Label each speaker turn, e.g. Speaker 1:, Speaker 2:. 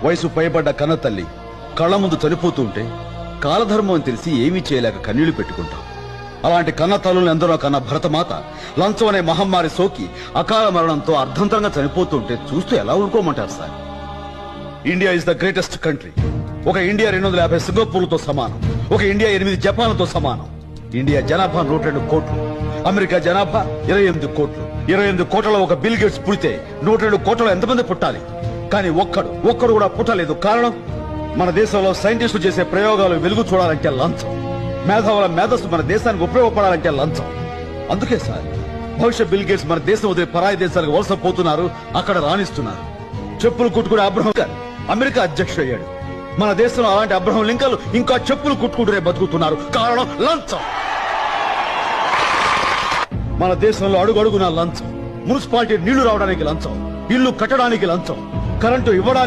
Speaker 1: వయసు పైబడ్డ కన్న తల్లి కళ్ళ ముందు చనిపోతూ ఉంటే కాలధర్మం అని తెలిసి ఏమీ చేయలేక కన్నీళ్లు పెట్టుకుంటాం. అలాంటి కన్న తల్లులను ఎందరో కన్న భరతమాత లంచం అనే మహమ్మారి సోకి అకాల మరణంతో అర్ధంతరంగా చనిపోతూ ఉంటే చూస్తూ ఎలా ఊరుకోమంటారు sir? India is the greatest country. ఒక ఇండియా 250 సింగపూర్తో సమానం. ఒక ఇండియా 8 జపాన్తో సమానం. ఇండియా జనాభా 102 కోట్లు. అమెరికా జనాభా 28 కోట్లు. 28 కోట్లలో ఒక బిల్ గేట్స్ పుడితే 102 కోట్లలో ఎంతమంది పుట్టాలి? కానీ ఒక్కడు కూడా పుట్టలేదు. కారణం, మన దేశంలో సైంటిస్టులు చేసే ప్రయోగాలు వెలుగు చూడాలంటే లంచం. మేధావుల మేధస్సు మన దేశానికి ఉపయోగపడాలంటే లంచం. అందుకే సార్ భవిష్యత్ బిల్ గేట్స్ మన దేశం వదిలి పరాయి దేశాలకు వలస పోతున్నారు, అక్కడ రాణిస్తున్నారు. చెప్పులు కుట్టుకునే అబ్రహం అమెరికా అధ్యక్షుడు అయ్యాడు. మన దేశంలో అలాంటి అబ్రహం లింకన్లు ఇంకా చెప్పులు కుట్టుకుంటూనే బతుకుతున్నారు. కారణం లంచం. మన దేశంలో అడుగడుగునా లంచం. మున్సిపాలిటీ నీళ్లు రావడానికి లంచం, ఇల్లు కట్టడానికి లంచం, కరెంటు ఇవ్వడానికి